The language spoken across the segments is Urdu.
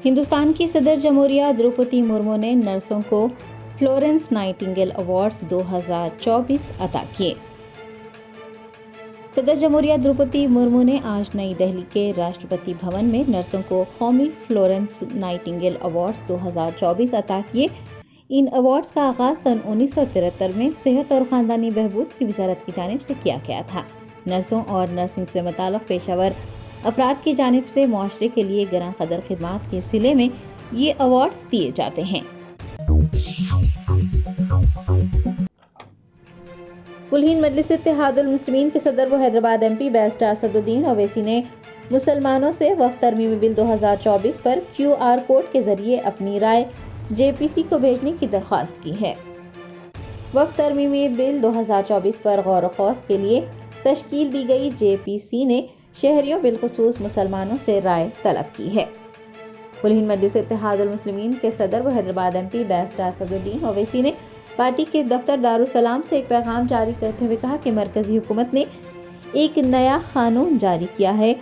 ہندوستان کی صدر جمہوریہ دروپدی مرمو نے نرسوں کو فلورنس نائٹنگیل ایوارڈز 2024 عطا کیے۔ صدر جمہوریہ دروپدی مرمو نے آج نئی دہلی کے راشٹرپتی بھون میں نرسوں کو قومی فلورنس نائٹنگیل ایوارڈز 2024 عطا کیے۔ ان ایوارڈز کا آغاز سن 1973 میں صحت اور خاندانی بہبود کی وزارت کی جانب سے کیا گیا تھا۔ نرسوں اور نرسنگ سے متعلق پیشہ ور افراد کی جانب سے معاشرے کے لیے گراں قدر خدمات کے صلے میں یہ ایوارڈز دیے جاتے ہیں۔ کل ہند مجلس اتحاد المسلمین کے صدر و Hyderabad M P barrister Asaduddin Owaisi نے مسلمانوں سے وقف ترمیمی بل 2024 پر QR کوڈ کے ذریعے اپنی رائے JPC کو بھیجنے کی درخواست کی ہے۔ وقف ترمیمی بل 2024 پر غور و خوض کے لیے تشکیل دی گئی JPC نے شہریوں بالخصوص مسلمانوں سے رائے طلب کی ہے۔ کل ہند مجلس اتحاد المسلمین کے صدر و Hyderabad M P barrister Asaduddin Owaisi نے پارٹی کے دفتر دارالسلام سے ایک پیغام جاری کرتے ہوئے کہا کہ مرکزی حکومت نے ایک نیا قانون جاری کیا ہے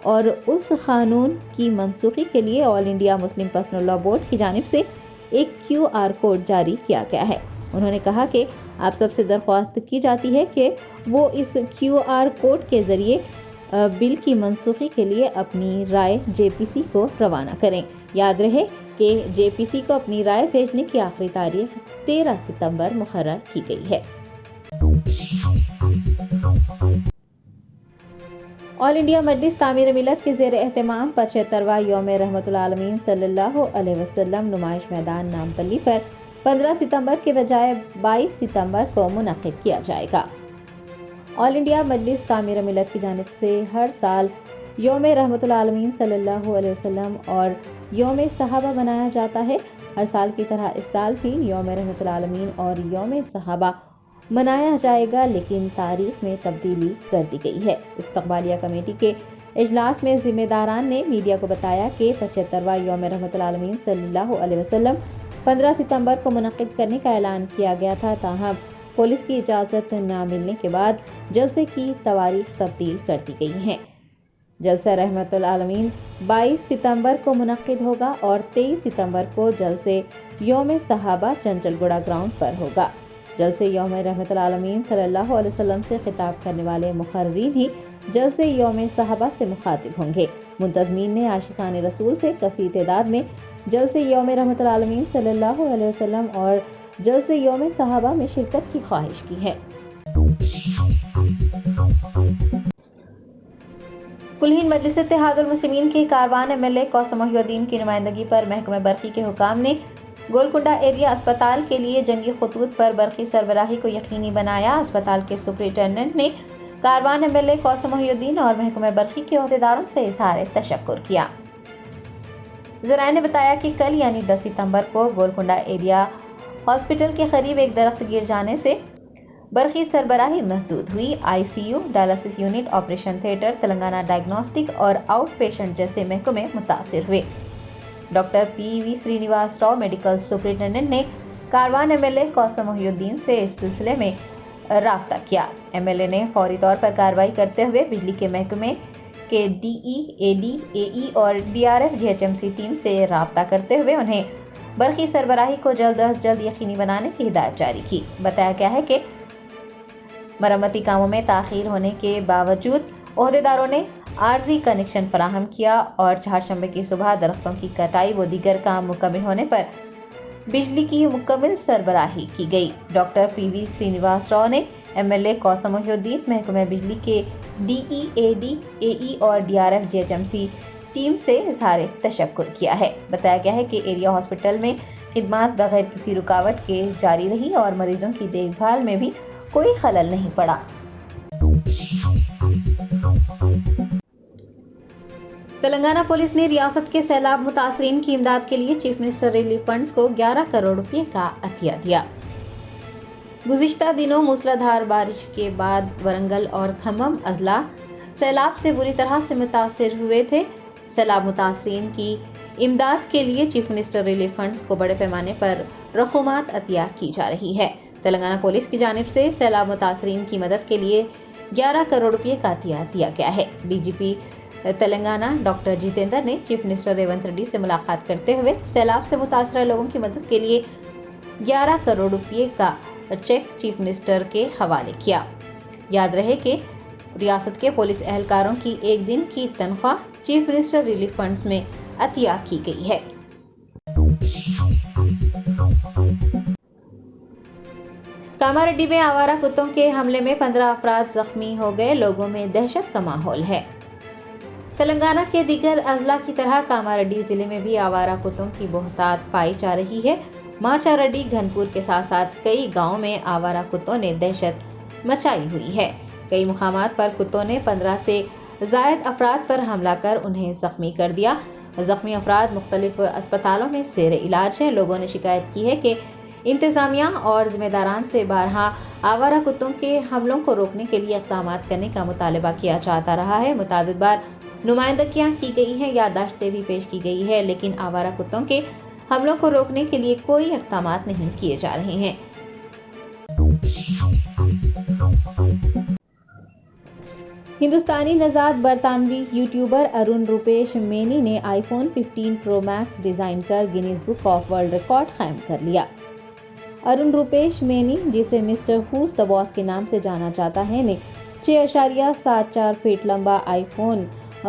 اور اس قانون کی منسوخی کے لیے All India Muslim Personal Law Board کی جانب سے ایک QR کوڈ جاری کیا گیا ہے۔ انہوں نے کہا کہ آپ سب سے درخواست کی جاتی ہے کہ وہ اس QR کوڈ کے ذریعے بل کی منسوخی کے لیے اپنی رائے JPC کو روانہ کریں۔ یاد رہے کہ JPC کو اپنی رائے بھیجنے کی آخری تاریخ 13 ستمبر مقرر کی گئی ہے۔ آل انڈیا مجلس تعمیر ملت کے زیر اہتمام 75واں یوم رحمت العالمین صلی اللہ علیہ وسلم نمائش میدان نامپلی پر 15 ستمبر کے بجائے 22 ستمبر کو منعقد کیا جائے گا۔ آل انڈیا مجلس تعمیر ملت کی جانب سے ہر سال یوم رحمت العالمین صلی اللہ علیہ وسلم اور یوم صحابہ منایا جاتا ہے۔ ہر سال کی طرح اس سال بھی یوم رحمت العالمین اور یوم صحابہ منایا جائے گا، لیکن تاریخ میں تبدیلی کر دی گئی ہے۔ استقبالیہ کمیٹی کے اجلاس میں ذمہ داران نے میڈیا کو بتایا کہ 75واں یوم رحمت العالمین صلی اللہ علیہ وسلم 15 ستمبر کو منعقد کرنے کا اعلان کیا گیا تھا، تاہم پولیس کی اجازت نہ ملنے کے بعد جلسے کی تواریخ تبدیل کر دی گئی ہیں۔ جلسہ رحمت العالمین 22 ستمبر کو منعقد ہوگا اور 23 ستمبر کو جلسے یوم صحابہ چنچل گوڑا گراؤنڈ پر ہوگا۔ جلسے یوم رحمت العالمین صلی اللہ علیہ وسلم سے خطاب کرنے والے مقررین ہی جلسے یوم صحابہ سے مخاطب ہوں گے۔ منتظمین نے عاشقان رسول سے کثیر تعداد میں جلسے یوم رحمت العالمین صلی اللہ علیہ وسلم اور جلسے یوم صحابہ میں شرکت کی خواہش کی ہے۔ کل ہند مجلس اتحاد المسلمین کے کاروان MLA کوثر محی الدین کی نمائندگی پر محکمہ برقی کے حکام نے گولکنڈہ ایریا اسپتال کے لیے جنگی خطوط پر برقی سربراہی کو یقینی بنایا۔ اسپتال کے سپرنٹینڈنٹ نے کاروان MLA کوثر محی الدین اور محکمہ برقی کے عہدیداروں سے اظہار تشکر کیا۔ ذرائع نے بتایا کہ کل یعنی 10 ستمبر کو گولکنڈہ ایریا ہاسپٹل کے قریب ایک درخت گر جانے سے برقی سربراہی مسدود ہوئی۔ ICU، dialysis unit, operation theatre, Telangana diagnostic اور آؤٹ پیشنٹ جیسے محکمے متاثر ہوئے۔ Doctor PV Srinivas Rao medical superintendent نے کاروان MLA کوثر محی الدین سے اس سلسلے میں رابطہ کیا۔ MLA نے فوری طور پر کارروائی کرتے ہوئے بجلی کے محکمے کے DE، AD، AE اور DRF GHMC ٹیم سے رابطہ کرتے ہوئے انہیں برقی سربراہی کو جلد از جلد یقینی بنانے کی ہدایت جاری کی۔ بتایا گیا ہے کہ مرمتی کاموں میں تاخیر ہونے کے باوجود عہدیداروں نے عارضی کنیکشن فراہم کیا اور چہارشنبے کی صبح درختوں کی کٹائی و دیگر کام مکمل ہونے پر بجلی کی مکمل سربراہی کی گئی۔ ڈاکٹر PV سرینواس راؤ نے MLA کوثر محی الدین، محکمہ بجلی کے DE، AD، AE اور DRF GHMC ٹیم سے اظہار تشکر کیا ہے۔ بتایا گیا ہے کہ ایریا ہاسپٹل میں خدمات بغیر کسی رکاوٹ کے جاری رہی اور مریضوں کی دیکھ بھال میں بھی کوئی خلل نہیں پڑا۔ تلنگانہ پولیس نے ریاست کے سیلاب متاثرین کی امداد کے لیے چیف منسٹر ریلیف فنڈز کو 11 کروڑ روپے کا عطیہ دیا۔ گزشتہ دنوں موسلادھار بارش کے بعد ورنگل اور کھمم اضلاع سیلاب سے بری طرح سے متاثر ہوئے تھے۔ سیلاب متاثرین کی امداد کے لیے چیف منسٹر ریلیف فنڈز کو بڑے پیمانے پر رقومات عطیہ کی جا رہی ہے۔ تلنگانہ پولیس کی جانب سے سیلاب متاثرین کی مدد کے لیے 11 کروڑ روپے کا عطیہ دیا گیا ہے۔ DGP تلنگانہ ڈاکٹر جتیندر نے چیف منسٹر ریونت ریڈی سے ملاقات کرتے ہوئے سیلاب سے متاثرہ لوگوں کی مدد کے لیے 11 کروڑ روپے کا چیک چیف منسٹر کے حوالے کیا۔ یاد رہے کہ ریاست کے پولیس اہلکاروں کی ایک دن کی تنخواہ چیف منسٹر ریلیف فنڈز میں عطیہ کی گئی ہے۔ کاماریڈی میں آوارہ کتوں کے حملے میں 15 افراد زخمی ہو گئے، لوگوں میں دہشت کا ماحول ہے۔ تلنگانہ کے دیگر اضلاع کی طرح کاماریڈی ضلع میں بھی آوارہ کتوں کی بہتات پائی جا رہی ہے۔ ماچاریڈی، گھنپور کے ساتھ ساتھ کئی گاؤں میں آوارہ کتوں نے دہشت مچائی ہوئی ہے۔ کئی مقامات پر کتوں نے 15 سے زائد افراد پر حملہ کر انہیں زخمی کر دیا۔ زخمی افراد مختلف اسپتالوں میں زیر علاج ہیں۔ لوگوں نے شکایت کی ہے کہ انتظامیہ اور ذمہ داران سے بارہا آوارہ کتوں کے حملوں کو روکنے کے لیے اقدامات کرنے کا مطالبہ کیا جاتا رہا ہے۔ متعدد بار نمائندگیاں کی گئی ہیں، یادداشتیں بھی پیش کی گئی ہے، لیکن آوارہ کتوں کے حملوں کو روکنے کے لیے کوئی اقدامات نہیں کیے جا رہے ہیں۔ ہندوستانی نژاد برطانوی یوٹیوبر ارون روپیش مینی نے آئی فون 15 پرو میکس ڈیزائن کر Guinness book of world record قائم کر لیا۔ ارون روپیش مینی، جسے مسٹر ہوز دا باس کے نام سے جانا جاتا ہے، نے 6.74 فٹ لمبا آئی فون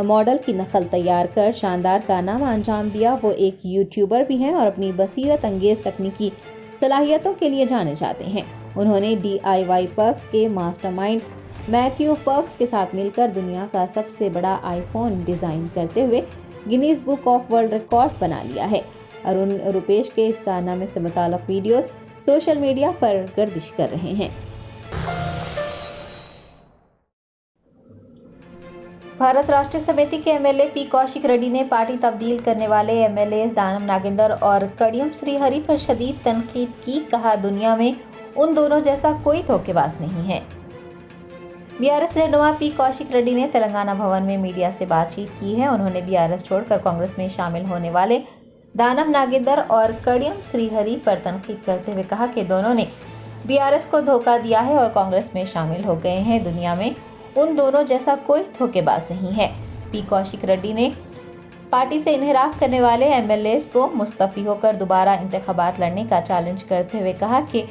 ماڈل کی نقل تیار کر شاندار کارنامہ انجام دیا۔ وہ ایک یوٹیوبر بھی ہیں اور اپنی بصیرت انگیز تکنیکی صلاحیتوں کے لیے جانے جاتے ہیں۔ انہوں نے DIY پرکس کے ماسٹر مائنڈ میتھیو پرکس کے ساتھ مل کر دنیا کا سب سے بڑا آئی فون ڈیزائن کرتے ہوئے Guinness book of world record بنا لیا ہے۔ ارون روپیش کے اس کارنامے سے متعلق ویڈیوز سوشل میڈیا پر گردش کر رہے ہیں۔ بھارت راشٹریہ سمیتی کے MLA پی کوشک ریڈی نے پارٹی تبدیل کرنے والے MLAs دانم ناگیندر اور کڑیم سری ہری پر شدید تنقید کی۔ کہا، دنیا میں ان دونوں جیسا کوئی دھوکے باز نہیں ہے۔ BRS رہنما پی کوشک ریڈی نے تلنگانہ بھون میں میڈیا سے بات چیت کی ہے۔ انہوں نے BRS چھوڑ کر کانگریس میں شامل ہونے والے دانم ناگیندر اور کڑیم سری ہری پر تنقید کرتے ہوئے کہا کہ دونوں نے BRS کو دھوکہ دیا ہے اور کانگریس میں شامل ہو گئے ہیں۔ دنیا میں ان دونوں جیسا کوئی دھوکے باز نہیں ہے۔ پی کوشک ریڈی نے پارٹی سے انحراف کرنے والے MLAs کو مستعفی ہو کر دوبارہ انتخابات لڑنے کا چیلنج کرتے ہوئے کہا کہ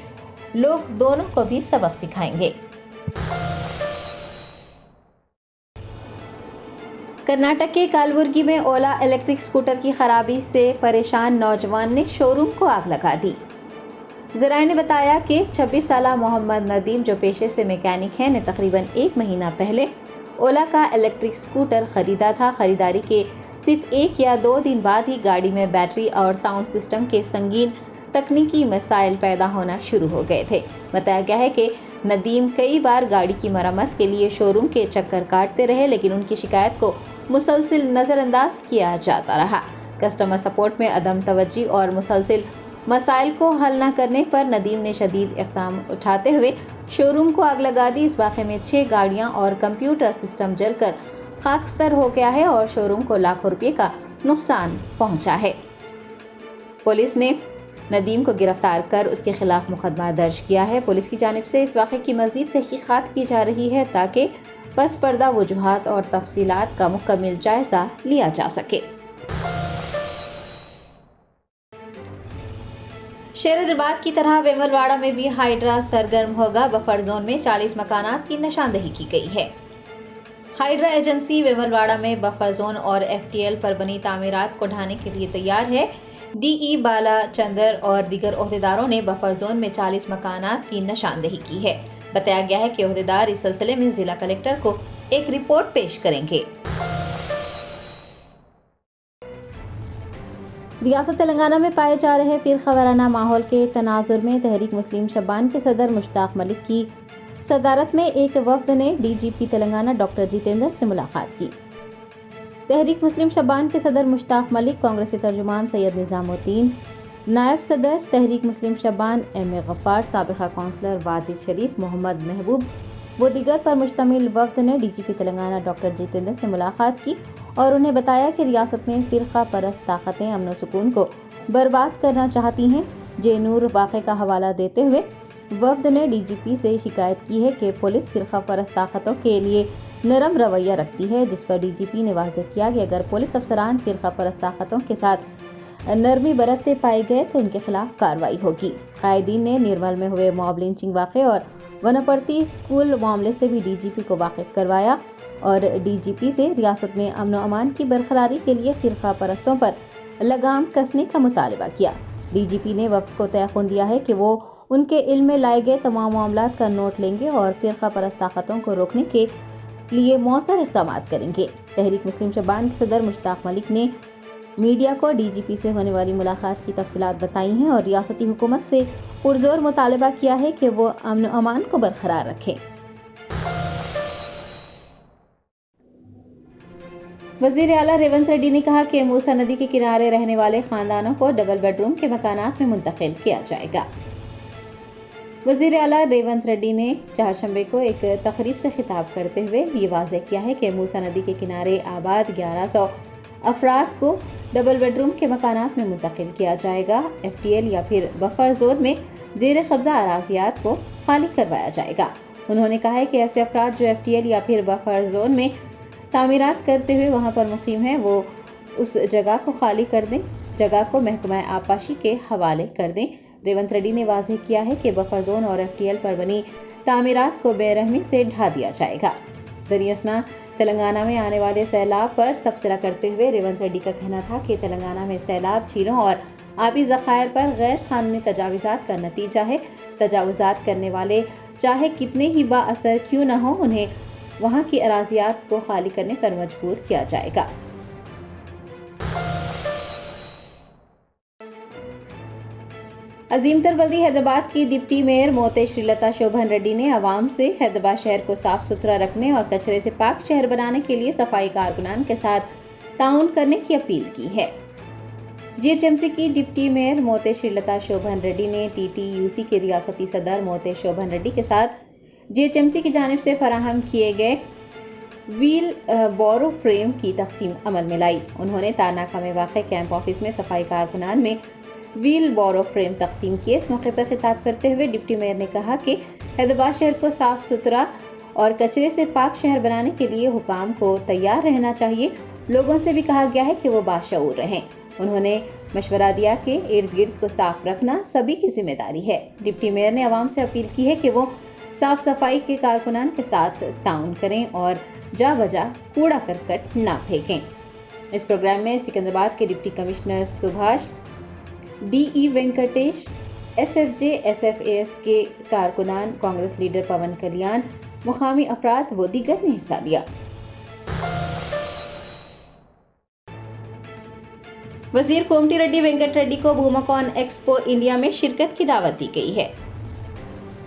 لوگ دونوں کو بھی سبق سکھائیں گے۔ کرناٹک کے کالبرگی میں اولا الیکٹرک اسکوٹر کی خرابی سے پریشان نوجوان نے شو روم کو آگ لگا دی۔ ذرائع نے بتایا کہ 26 سالہ محمد ندیم، جو پیشے سے میکینک ہیں، نے تقریباً 1 مہینہ پہلے اولا کا الیکٹرک اسکوٹر خریدا تھا۔ خریداری کے صرف 1 یا 2 دن بعد ہی گاڑی میں بیٹری اور ساؤنڈ سسٹم کے سنگین تکنیکی مسائل پیدا ہونا شروع ہو گئے تھے۔ بتایا گیا ہے کہ ندیم کئی بار گاڑی کی مرمت کے لیے شو روم کے چکر کاٹتے رہے، لیکن ان کی شکایت کو مسلسل نظر انداز کیا جاتا رہا۔ کسٹمر سپورٹ میں عدم توجہ اور مسلسل مسائل کو حل نہ کرنے پر ندیم نے شدید اقدام اٹھاتے ہوئے شو روم کو آگ لگا دی۔ اس واقعے میں 6 گاڑیاں اور کمپیوٹر سسٹم جل کر خاکستر ہو گیا ہے اور شو روم کو لاکھوں روپے کا نقصان پہنچا ہے۔ پولیس نے ندیم کو گرفتار کر اس کے خلاف مقدمہ درج کیا ہے۔ پولیس کی جانب سے اس واقعے کی مزید تحقیقات کی جا رہی ہے تاکہ پس پردہ وجوہات اور تفصیلات کا مکمل جائزہ لیا جا سکے۔ شہر حیدرآباد کی طرح ویمل واڑہ میں بھی ہائیڈرا سرگرم ہوگا۔ بفر زون میں 40 مکانات کی نشاندہی کی گئی ہے۔ ہائیڈرا ایجنسی ویمل واڑہ میں بفر زون اور FTL پر بنی تعمیرات کو ڈھانے کے لیے تیار ہے۔ DE بالا چندر اور دیگر عہدیداروں نے بفر زون میں 40 مکانات کی نشاندہی کی ہے۔ بتایا گیا ہے کہ عہدیدار اس سلسلے میں ضلع کلکٹر کو ایک رپورٹ پیش کریں گے۔ ریاست تلنگانہ میں پائے جا رہے فرقہ وارانہ ماحول کے تناظر میں تحریک مسلم شبان کے صدر مشتاق ملک کی صدارت میں ایک وفد نے DGP تلنگانہ ڈاکٹر جتیندر سے ملاقات کی۔ تحریک مسلم شبان کے صدر مشتاق ملک، کانگریس کے ترجمان سید نظام الدین، نائب صدر تحریک مسلم شبان MA غفار، سابقہ کونسلر واجد شریف، محمد محبوب و دیگر پر مشتمل وفد نے DGP تلنگانہ ڈاکٹر جتیندر سے ملاقات کی اور انہیں بتایا کہ ریاست میں فرقہ پرست طاقتیں امن و سکون کو برباد کرنا چاہتی ہیں۔ جے نور واقعے کا حوالہ دیتے ہوئے وفد نے DGP سے شکایت کی ہے کہ پولیس فرقہ پرست طاقتوں کے لیے نرم رویہ رکھتی ہے، جس پر ڈی جی پی نے واضح کیا کہ اگر پولیس افسران فرقہ پرست طاقتوں کے ساتھ نرمی برتتے پائے گئے تو ان کے خلاف کارروائی ہوگی۔ قائدین نے نرمل میں ہوئے موب لنچنگ واقعے اور ونپرتی اسکول معاملے سے بھی ڈی جی پی کو واقف کروایا اور ڈی جی پی سے ریاست میں امن و امان کی برقراری کے لیے فرقہ پرستوں پر لگام کسنے کا مطالبہ کیا۔ ڈی جی پی نے وفد کو تیقن دیا ہے کہ وہ ان کے علم میں لائے گئے تمام معاملات کا نوٹ لیں گے اور فرقہ پرست طاقتوں کو روکنے کے لیے مؤثر اقدامات کریں گے۔ تحریک مسلم شبان کے صدر مشتاق ملک نے میڈیا کو ڈی جی پی سے ہونے والی ملاقات کی تفصیلات بتائی ہیں اور ریاستی حکومت سے پرزور مطالبہ کیا ہے کہ وہ امن و امان کو برقرار رکھے۔ وزیر اعلیٰ ریونت ریڈی نے کہا کہ موسی ندی کے کنارے رہنے والے خاندانوں کو ڈبل بیڈ روم کے مکانات میں منتقل کیا جائے گا۔ وزیر اعلیٰ ریونت ریڈی نے چہارشنبے کو ایک تقریب سے خطاب کرتے ہوئے یہ واضح کیا ہے کہ موسی ندی کے کنارے آباد 1100 افراد کو ڈبل بیڈ روم کے مکانات میں منتقل کیا جائے گا۔ ایف ٹی ایل یا پھر بفر زون میں زیر قبضہ اراضیات کو خالی کروایا جائے گا۔ انہوں نے کہا ہے کہ ایسے افراد جو ایف ٹی ایل یا پھر بفر زون میں تعمیرات کرتے ہوئے وہاں پر مقیم ہیں، وہ اس جگہ کو خالی کر دیں، جگہ کو محکمہ آبپاشی کے حوالے کر دیں۔ ریونت ریڈی نے واضح کیا ہے کہ بفر زون اور ایف ٹی ایل پر بنی تعمیرات کو بے رحمی سے ڈھا دیا جائے گا۔ دریاسنا تلنگانہ میں آنے والے سیلاب پر تبصرہ کرتے ہوئے ریونت ریڈی کا کہنا تھا کہ تلنگانہ میں سیلاب جھیلوں اور آبی ذخائر پر غیر قانونی تجاوزات کا نتیجہ ہے۔ تجاوزات کرنے والے چاہے کتنے ہی با اثر کیوں نہ ہوں، انہیں وہاں کی اراضیات کو خالی کرنے پر مجبور کیا جائے گا۔ عظیم تر بلدی حیدرآباد کی ڈپٹی میئر موتے شری لتا شوبھن ریڈی نے عوام سے حیدرآباد شہر کو صاف ستھرا رکھنے اور کچرے سے پاک شہر بنانے کے لیے صفائی کارکنان کے ساتھ تعاون کرنے کی اپیل کی ہے۔ جی ایچ ایم سی کی ڈپٹی میئر موتے شری لتا شوبھن ریڈی نے ٹی ٹی یو سی کے ریاستی صدر موتے شوبھن ریڈی کے ساتھ جی ایچ ایم سی کی جانب سے فراہم کیے گئے ویل بورو فریم کی تقسیم عمل میں لائی۔ انہوں نے تارناکہ میں واقع کیمپ آفس میں صفائی کارکنان میں ویل بورو فریم تقسیم کیے۔ اس موقع پر خطاب کرتے ہوئے ڈپٹی میئر نے کہا کہ حیدرآباد شہر کو صاف ستھرا اور کچرے سے پاک شہر بنانے کے لیے حکام کو تیار رہنا چاہیے۔ لوگوں سے بھی کہا گیا ہے کہ وہ باشعور رہیں۔ انہوں نے مشورہ دیا کہ ارد گرد کو صاف رکھنا سبھی کی ذمہ داری ہے۔ ڈپٹی میئر نے عوام سے اپیل کی ہے کہ وہ صاف صفائی کے کارکنان کے ساتھ تعاون کریں اور جا بجا کوڑا کرکٹ نہ پھینکیں۔ اس پروگرام میں سکندرآباد کے ڈپٹی کمشنر سبھاش، D E Venkatesh, S F J S F A S کے کارکنان، کانگریس لیڈر پون کلیان، مقامی افراد و دیگر نے حصہ لیا۔ وزیر کومٹی ریڈی وینکٹ ریڈی کو بھوماکون ایکسپو انڈیا میں شرکت کی دعوت دی گئی ہے۔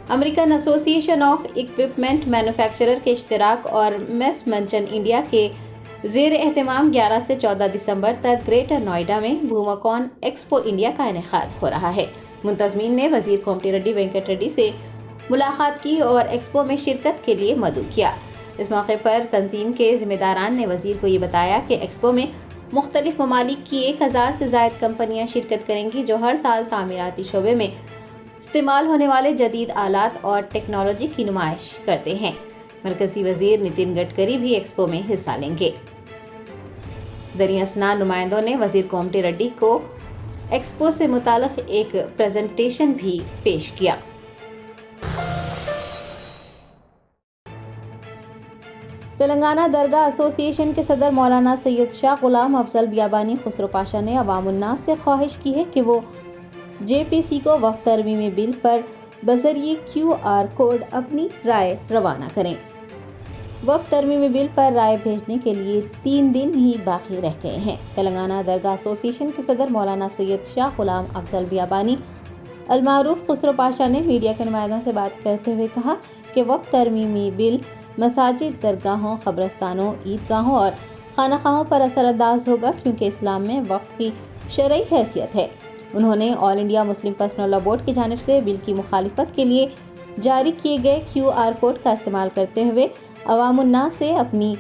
امریکن ایسوسی ایشن آف اکوپمنٹ مینوفیکچرر کے اشتراک اور میس منچن انڈیا کے زیر اہتمام 11 سے 14 دسمبر تک گریٹر نوئیڈا میں بھوماکون ایکسپو انڈیا کا انعقاد ہو رہا ہے۔ منتظمین نے وزیر کومٹی ریڈی وینکٹ ریڈی سے ملاقات کی اور ایکسپو میں شرکت کے لیے مدعو کیا۔ اس موقع پر تنظیم کے ذمہ داران نے وزیر کو یہ بتایا کہ ایکسپو میں مختلف ممالک کی 1000 سے زائد کمپنیاں شرکت کریں گی، جو ہر سال تعمیراتی شعبے میں استعمال ہونے والے جدید آلات اور ٹیکنالوجی کی نمائش کرتے ہیں۔ مرکزی وزیر نتن گڈکری بھی ایکسپو میں حصہ لیں گے۔ دریاسنا نمائندوں نے وزیر کومٹی ریڈی کو ایکسپو سے متعلق ایک پریزنٹیشن بھی پیش کیا۔ تلنگانہ درگاہ ایسوسی ایشن کے صدر مولانا سید شاہ غلام افضل بیابانی خسرو پاشا نے عوام الناس سے خواہش کی ہے کہ وہ جے پی سی کو وفد ترمیمی بل پر بذریعہ QR کوڈ اپنی رائے روانہ کریں۔ وفد ترمیمی بل پر رائے بھیجنے کے لیے 3 دن ہی باقی رہ گئے ہیں۔ تلنگانہ درگاہ ایسوسی ایشن کے صدر مولانا سید شاہ غلام افضل بیابانی المعروف خسرو پاشا نے میڈیا کے نمائندوں سے بات کرتے ہوئے کہا کہ وفد ترمیمی بل مساجد، درگاہوں، قبرستانوں، عیدگاہوں اور خانقاہوں پر اثر انداز ہوگا، کیونکہ اسلام میں وقف کی شرعی حیثیت ہے۔ انہوں نے آل انڈیا مسلم پرسنل لا بورڈ کی جانب سے بل کی مخالفت کے لیے جاری کیے گئے QR کوڈ کا استعمال کرتے ہوئے عوام الناس سے اپنی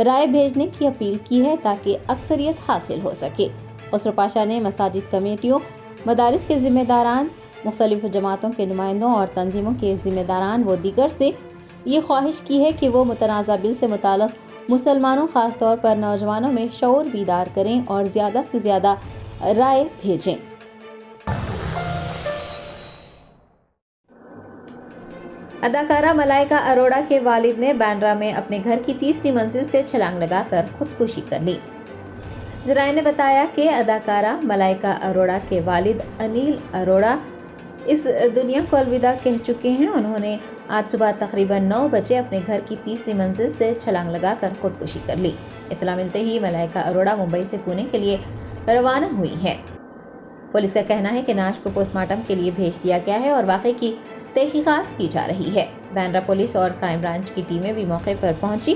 رائے بھیجنے کی اپیل کی ہے تاکہ اکثریت حاصل ہو سکے۔ خسرو پاشا نے مساجد کمیٹیوں، مدارس کے ذمہ داران، مختلف جماعتوں کے نمائندوں اور تنظیموں کے ذمہ داران و دیگر سے یہ خواہش کی ہے کہ وہ متنازع بل سے متعلق مسلمانوں خاص طور پر نوجوانوں میں شعور بیدار کریں اور زیادہ سے زیادہ رائے بھیجیں۔ اداکارہ ملائکہ اروڑا کے والد نے بینڈرا میں اپنے گھر کی تیسری منزل سے چھلانگ لگا کر خودکشی کر لی۔ ذرائع نے بتایا کہ اداکارہ ملائکہ اروڑا کے والد انیل اروڑا اس دنیا کو الوداع کہہ چکے ہیں۔ انہوں نے آج صبح تقریباً 9 بجے اپنے گھر کی تیسری منزل سے چھلانگ لگا کر خودکشی کر لی۔ اطلاع ملتے ہی ملائکہ اروڑا ممبئی سے پونے کے لیے روانہ ہوئی ہے۔ پولیس کا کہنا ہے کہ نعش کو پوسٹ مارٹم کے لیے بھیج دیا گیا ہے اور واقعے کی تحقیقات کی جا رہی ہے۔ بینڈرا پولیس اور کرائم برانچ کی ٹیمیں بھی موقع پر پہنچی۔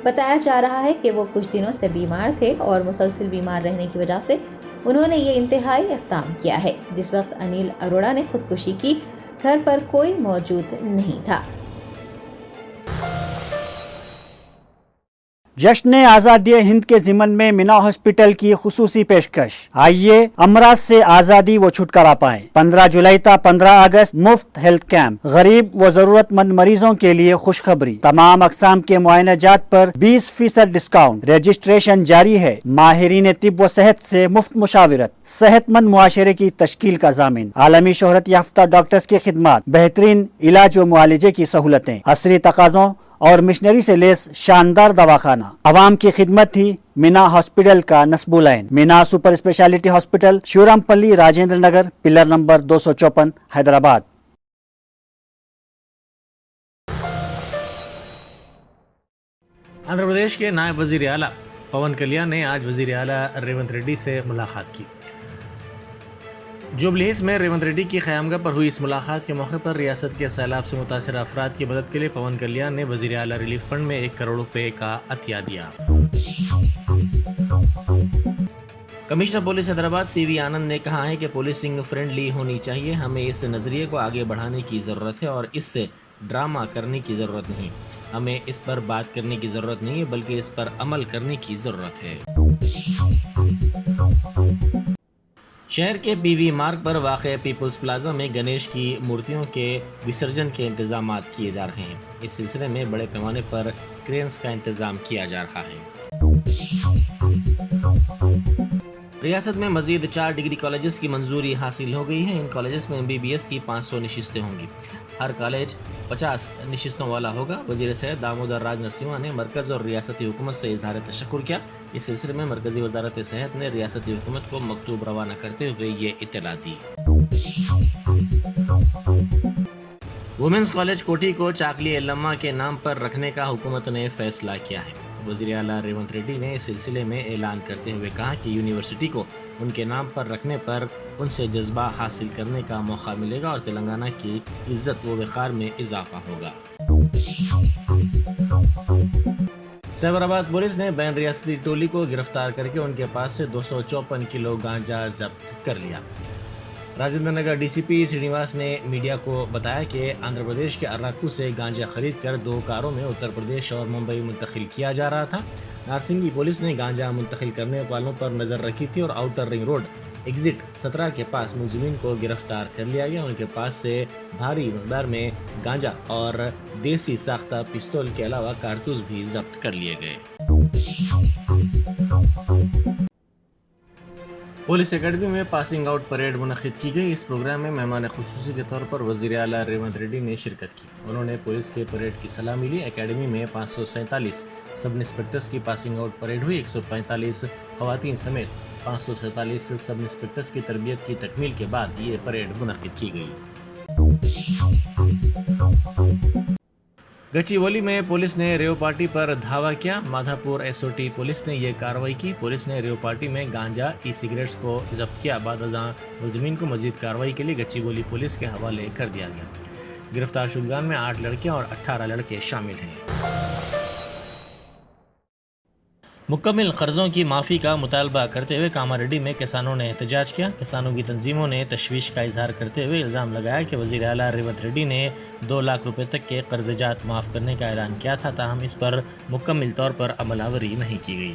بتایا جا رہا ہے کہ وہ کچھ دنوں سے بیمار تھے اور مسلسل بیمار رہنے کی وجہ سے انہوں نے یہ انتہائی اقدام کیا ہے۔ جس وقت انیل اروڑا نے خودکشی کی، گھر پر کوئی موجود نہیں تھا۔ جشن آزادی ہند کے ضمن میں مینا ہاسپٹل کی خصوصی پیشکش، آئیے امراض سے آزادی و چھٹکارا پائیں۔ 15 جولائی تا 15 اگست مفت ہیلتھ کیمپ، غریب و ضرورت مند مریضوں کے لیے خوشخبری، تمام اقسام کے معائنہ جات پر 20% ڈسکاؤنٹ، رجسٹریشن جاری ہے۔ ماہرین طب و صحت سے مفت مشاورت، صحت مند معاشرے کی تشکیل کا ضامن، عالمی شہرت یافتہ ڈاکٹرز کی خدمات، بہترین علاج و معالجے کی سہولتیں، عصری تقاضوں اور مشنری سے لیس شاندار دواخانہ، عوام کی خدمت تھی مینا ہاسپٹل کا نصب العین۔ مینا سپر اسپیشلٹی ہاسپٹل، شیورام پلی، راجندر نگر، پلر نمبر 254، حیدرآباد۔ آندھرا پردیش کے نائب وزیر اعلیٰ پون کلیان نے آج وزیر اعلیٰ ریونت ریڈی سے ملاقات کی۔ جوبلی ہلز میں ریونت ریڈی کی خیامگاہ پر ہوئی اس ملاقات کے موقع پر ریاست کے سیلاب سے متاثرہ افراد کی مدد کے لیے پون کلیان نے وزیر اعلیٰ ریلیف فنڈ میں 1 کروڑ روپے کا عطیہ دیا۔ کمشنر پولیس حیدرآباد سی وی آنند نے کہا ہے کہ پولیسنگ فرینڈلی ہونی چاہیے، ہمیں اس نظریے کو آگے بڑھانے کی ضرورت ہے اور اس سے ڈرامہ کرنے کی ضرورت نہیں، ہمیں اس پر بات کرنے کی ضرورت نہیں ہے بلکہ اس پر عمل کرنے کی ضرورت ہے۔ شہر کے پی وی مارگ پر واقع پیپلز پلازا میں گنیش کی مورتیوں کے وسرجن کے انتظامات کیے جا رہے ہیں۔ اس سلسلے میں بڑے پیمانے پر کرینز کا انتظام کیا جا رہا ہے۔ ریاست میں مزید 4 ڈگری کالجز کی منظوری حاصل ہو گئی ہے۔ ان کالجز میں MBBS کی 500 نشستیں ہوں گی، ہر کالج 50 نشستوں والا ہوگا۔ وزیر صحت دامودر راج نرسمہا نے مرکز اور ریاستی حکومت سے اظہار تشکر کیا۔ اس سلسلے میں مرکزی وزارت صحت نے ریاستی حکومت کو مکتوب روانہ کرتے ہوئے یہ اطلاع دی۔ وومنز کالج کوٹھی کو چاکلی ایلما کے نام پر رکھنے کا حکومت نے فیصلہ کیا ہے۔ وزیر اعلیٰ ریونت ریڈی نے اس سلسلے میں اعلان کرتے ہوئے کہا کہ یونیورسٹی کو ان کے نام پر رکھنے پر ان سے جذبہ حاصل کرنے کا موقع ملے گا اور تلنگانہ کی عزت و وقار میں اضافہ ہوگا۔ سائبرآباد پولیس نے بین ریاستی ٹولی کو گرفتار کر کے ان کے پاس سے 254 کلو گانجا ضبط کر لیا۔ راجندر نگر ڈی سی پی سرینیواس نے میڈیا کو بتایا کہ آندھرا پردیش کے اراکو سے گانجا خرید کر 2 کاروں میں اتر پردیش اور ممبئی منتقل کیا جا رہا تھا۔ نارسنگی پولیس نے گانجا منتقل کرنے والوں پر نظر رکھی تھی اور آؤٹر رنگ روڈ ایگزٹ 17 کے پاس ملزمین کو گرفتار کر لیا گیا۔ ان کے پاس سے بھاری مقدار میں گانجا اور دیسی ساختہ پستول کے علاوہ کارتوس بھی ضبط کر لیے گئے۔ پولیس اکیڈمی میں پاسنگ آؤٹ پریڈ منعقد کی گئی۔ اس پروگرام میں مہمان خصوصی کے طور پر وزیر اعلیٰ ریونت ریڈی نے شرکت کی۔ انہوں نے پولیس کے پریڈ کی سلامی لی۔ اکیڈمی میں 547 سب انسپکٹرز کی پاسنگ آؤٹ پریڈ ہوئی۔ 145 خواتین سمیت 547 سب انسپکٹرز کی تربیت کی تکمیل کے بعد یہ پریڈ منعقد کی گئی۔ گچی والی میں پولیس نے ریو پارٹی پر دھاوا کیا۔ مادھا پور SOT پولیس نے یہ کارروائی کی۔ پولیس نے ریو پارٹی میں گانجا ای سگریٹس کو ضبط کیا۔ بعد ازاں ملزمین کو مزید کارروائی کے لیے گچی والی پولیس کے حوالے کر دیا گیا۔ گرفتار شدگان میں 8 لڑکیاں اور 18 لڑکے شامل ہیں۔ مکمل قرضوں کی معافی کا مطالبہ کرتے ہوئے کاماریڈی میں کسانوں نے احتجاج کیا۔ کسانوں کی تنظیموں نے تشویش کا اظہار کرتے ہوئے الزام لگایا کہ وزیر اعلیٰ ریونت ریڈی نے 2 لاکھ روپے تک کے قرض جات معاف کرنے کا اعلان کیا تھا، تاہم اس پر مکمل طور پر عمل آوری نہیں کی گئی۔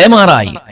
MRI,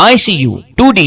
ICU, 2D